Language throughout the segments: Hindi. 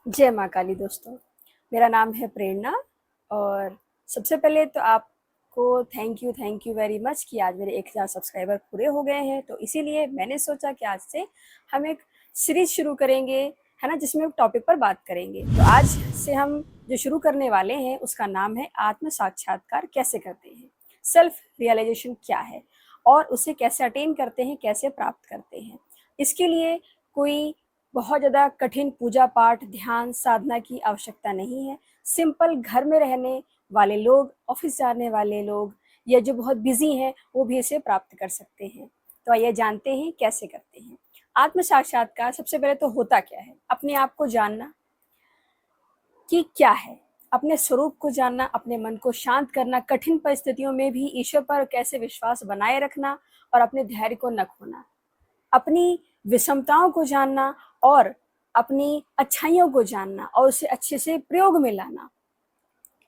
जय माँ काली दोस्तों। मेरा नाम है प्रेरणा और सबसे पहले तो आपको थैंक यू वेरी मच कि आज मेरे 1000 सब्सक्राइबर पूरे हो गए हैं। तो इसीलिए मैंने सोचा कि आज से हम एक सीरीज शुरू करेंगे, है ना, जिसमें एक टॉपिक पर बात करेंगे। तो आज से हम जो शुरू करने वाले हैं उसका नाम है आत्म साक्षात्कार कैसे करते हैं, सेल्फ रियलाइजेशन क्या है और उसे कैसे अटेन करते हैं, कैसे प्राप्त करते हैं। इसके लिए कोई बहुत ज़्यादा कठिन पूजा पाठ, ध्यान, साधना की आवश्यकता नहीं है। सिंपल घर में रहने वाले लोग, ऑफिस जाने वाले लोग या जो बहुत बिजी हैं वो भी इसे प्राप्त कर सकते हैं। तो आइए जानते हैं कैसे करते हैं। आत्म साक्षात्कार सबसे पहले तो होता क्या है? अपने आप को जानना कि क्या है, अपने स्वरूप को जानना, अपने मन को शांत करना, कठिन परिस्थितियों में भी ईश्वर पर कैसे विश्वास बनाए रखना और अपने धैर्य को न खोना, अपनी विषमताओं को जानना और अपनी अच्छाइयों को जानना और उसे अच्छे से प्रयोग में लाना,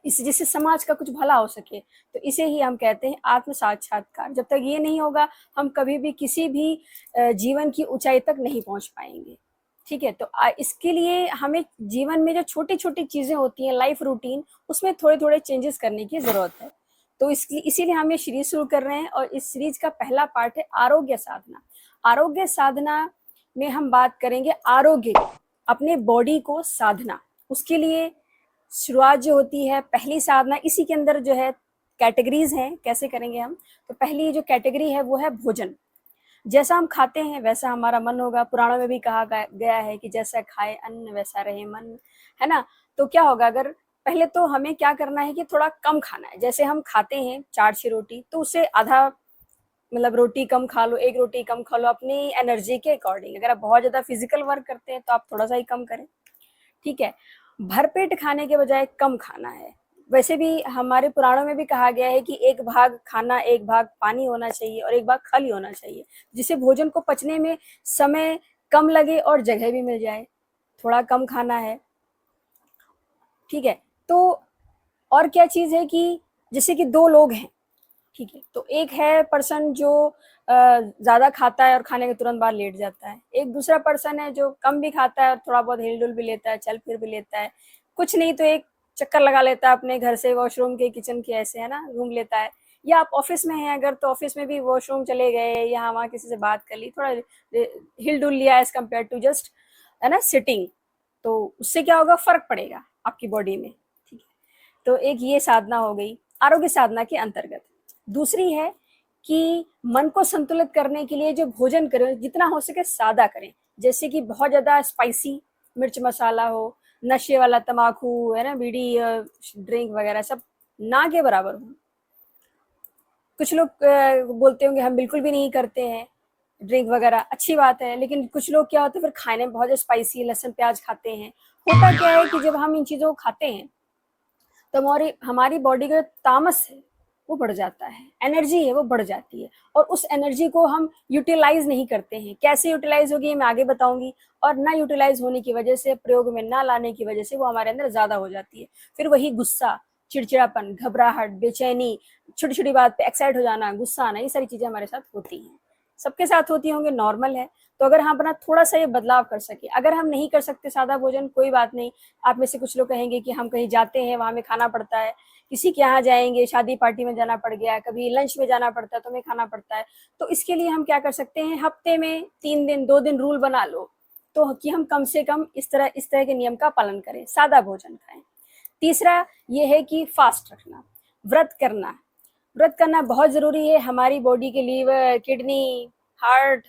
इस जिससे समाज का कुछ भला हो सके। तो इसे ही हम कहते हैं आत्म साक्षात्कार। जब तक ये नहीं होगा हम कभी भी किसी भी जीवन की ऊंचाई तक नहीं पहुंच पाएंगे। ठीक है, तो इसके लिए हमें जीवन में जो छोटी छोटी चीजें होती हैं, लाइफ रूटीन, उसमें थोड़े थोड़े चेंजेस करने की जरूरत है। तो इसीलिए हम ये सीरीज शुरू कर रहे हैं और इस सीरीज का पहला पार्ट है आरोग्य साधना। आरोग्य साधना में हम बात करेंगे आरोग्य, अपने बॉडी को साधना। उसके लिए शुरुआत जो होती है, पहली साधना, इसी के अंदर जो है कैटेगरीज हैं, कैसे करेंगे हम। तो पहली जो कैटेगरी है वो है भोजन। जैसा हम खाते हैं वैसा हमारा मन होगा। पुराणों में भी कहा गया है कि जैसा खाए अन्न वैसा रहे मन, है ना। तो क्या होगा, अगर पहले तो हमें क्या करना है कि थोड़ा कम खाना है। जैसे हम खाते हैं 4-6 रोटी, तो उससे आधा, मतलब रोटी कम खा लो, एक रोटी कम खा लो अपनी एनर्जी के अकॉर्डिंग। अगर आप बहुत ज्यादा फिजिकल वर्क करते हैं तो आप थोड़ा सा ही कम करें। ठीक है, भरपेट खाने के बजाय कम खाना है। वैसे भी हमारे पुराणों में भी कहा गया है कि एक भाग खाना, एक भाग पानी होना चाहिए और एक भाग खाली होना चाहिए, जिससे भोजन को पचने में समय कम लगे और जगह भी मिल जाए। थोड़ा कम खाना है। ठीक है, तो और क्या चीज है कि जैसे कि दो लोग हैं, ठीक है, तो एक है पर्सन जो ज्यादा खाता है और खाने के तुरंत बाद लेट जाता है। एक दूसरा पर्सन है जो कम भी खाता है और थोड़ा बहुत हिल डुल भी लेता है, चल फिर भी लेता है, कुछ नहीं तो एक चक्कर लगा लेता है अपने घर से वॉशरूम के, किचन के, ऐसे, है ना, घूम लेता है। या आप ऑफिस में हैं अगर, तो ऑफिस में भी वॉशरूम चले गए, यहाँ वहाँ किसी से बात कर ली, थोड़ा हिल डुल लिया एज कम्पेयर टू जस्ट, है ना, सिटिंग। तो उससे क्या होगा, फर्क पड़ेगा आपकी बॉडी में। ठीक है, तो एक ये साधना हो गई आरोग्य साधना के अंतर्गत। दूसरी है कि मन को संतुलित करने के लिए जो भोजन करें जितना हो सके सादा करें। जैसे कि बहुत ज्यादा स्पाइसी मिर्च मसाला हो, नशे वाला तम्बाकू, है ना, बीड़ी, ड्रिंक वगैरह सब ना के बराबर हो। कुछ लोग बोलते होंगे हम बिल्कुल भी नहीं करते हैं ड्रिंक वगैरह, अच्छी बात है, लेकिन कुछ लोग क्या होते हैं फिर खाने में बहुत स्पाइसी लहसुन प्याज खाते हैं। होता क्या है कि जब हम इन चीजों को खाते हैं तो हमारी हमारी बॉडी का तामस है वो बढ़ जाता है, एनर्जी है वो बढ़ जाती है, और उस एनर्जी को हम यूटिलाइज नहीं करते हैं। कैसे यूटिलाइज होगी मैं आगे बताऊंगी। और ना यूटिलाइज होने की वजह से, प्रयोग में ना लाने की वजह से वो हमारे अंदर ज्यादा हो जाती है। फिर वही गुस्सा, चिड़चिड़ापन, घबराहट, बेचैनी, छोटी छोटी बात पे एक्साइट हो जाना, गुस्सा आना, ये सारी चीजें हमारे साथ होती हैं। सबके साथ होती होंगे, नॉर्मल है। तो अगर हम अपना थोड़ा सा ये बदलाव कर सके, अगर हम नहीं कर सकते सादा भोजन, कोई बात नहीं। आप में से कुछ लोग कहेंगे कि हम कहीं जाते हैं वहां में खाना पड़ता है, किसी के यहाँ जाएंगे, शादी पार्टी में जाना पड़ गया, कभी लंच में जाना पड़ता है तो हमें खाना पड़ता है। तो इसके लिए हम क्या कर सकते हैं, हफ्ते में 3 दिन, 2 दिन रूल बना लो, तो कि हम कम से कम इस तरह के नियम का पालन करें, सादा भोजन खाएं। तीसरा ये है कि फास्ट रखना, व्रत करना। व्रत करना बहुत जरूरी है हमारी बॉडी के, लीवर, किडनी, हार्ट,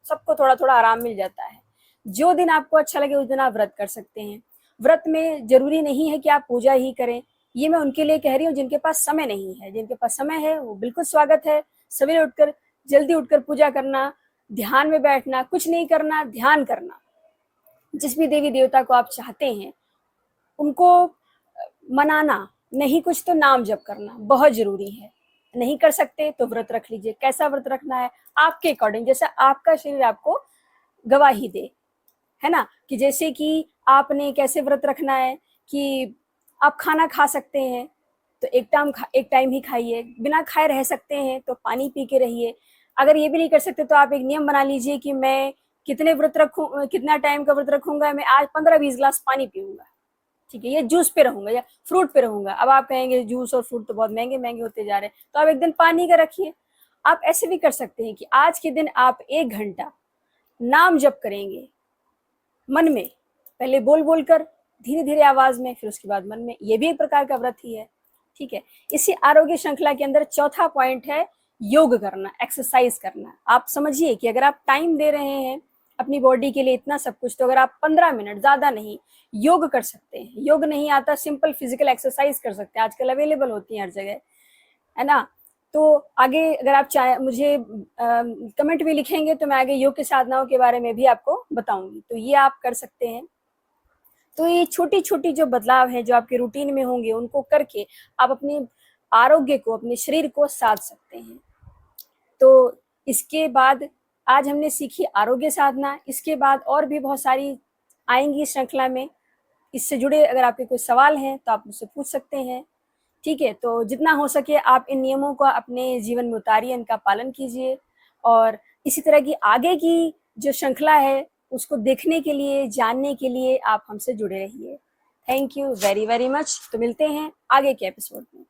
सबको थोड़ा थोड़ा आराम मिल जाता है। जो दिन आपको अच्छा लगे उस दिन आप व्रत कर सकते हैं। व्रत में जरूरी नहीं है कि आप पूजा ही करें। ये मैं उनके लिए कह रही हूँ जिनके पास समय नहीं है। जिनके पास समय है वो बिल्कुल स्वागत है, सवेरे उठकर, जल्दी उठकर पूजा करना, ध्यान में बैठना, कुछ नहीं करना, ध्यान करना। जिस भी देवी देवता को आप चाहते हैं उनको मनाना, नहीं कुछ तो नाम जप करना बहुत जरूरी है। नहीं कर सकते तो व्रत रख लीजिए। कैसा व्रत रखना है, आपके अकॉर्डिंग, जैसा आपका शरीर आपको गवाही दे, है ना। कि जैसे कि आपने कैसे व्रत रखना है कि आप खाना खा सकते हैं तो एक टाइम ही खाइए, बिना खाए रह सकते हैं तो पानी पी के रहिए। अगर ये भी नहीं कर सकते तो आप एक नियम बना लीजिए कि मैं कितने व्रत रखूं, कितना टाइम का व्रत रखूंगा, मैं आज 15-20 ग्लास पानी पीऊंगा, ठीक है, ये जूस पे रहूंगा या फ्रूट पे रहूंगा। अब आप कहेंगे जूस और फ्रूट तो बहुत महंगे महंगे होते जा रहे हैं, तो आप एक दिन पानी का रखिए। आप ऐसे भी कर सकते हैं कि आज के दिन आप 1 घंटा नाम जप करेंगे मन में, पहले बोल बोल कर, धीरे धीरे आवाज में, फिर उसके बाद मन में। ये भी एक प्रकार का व्रत ही है, ठीक है। इसी आरोग्य श्रृंखला के अंदर चौथा पॉइंट है योग करना, एक्सरसाइज करना। आप समझिए कि अगर आप टाइम दे रहे हैं अपनी बॉडी के लिए इतना सब कुछ, तो अगर आप 15 मिनट, ज्यादा नहीं, योग कर सकते हैं। योग नहीं आता, सिंपल फिजिकल एक्सरसाइज कर सकते हैं, आजकल अवेलेबल होती है हर जगह, है ना। तो आगे अगर आप चाहे मुझे कमेंट भी लिखेंगे तो मैं आगे योग की साधनाओं के बारे में भी आपको बताऊंगी, तो ये आप कर सकते हैं। तो ये छोटी छोटी जो बदलाव है जो आपके रूटीन में होंगे, उनको करके आप अपने आरोग्य को, अपने शरीर को साध सकते हैं। तो इसके बाद आज हमने सीखी आरोग्य साधना, इसके बाद और भी बहुत सारी आएंगी श्रृंखला में। इससे जुड़े अगर आपके कोई सवाल हैं तो आप मुझसे पूछ सकते हैं, ठीक है। तो जितना हो सके आप इन नियमों को अपने जीवन में उतारिए, इनका पालन कीजिए, और इसी तरह की आगे की जो श्रृंखला है उसको देखने के लिए, जानने के लिए आप हमसे जुड़े रहिए। Thank you very very much. तो मिलते हैं आगे के एपिसोड में।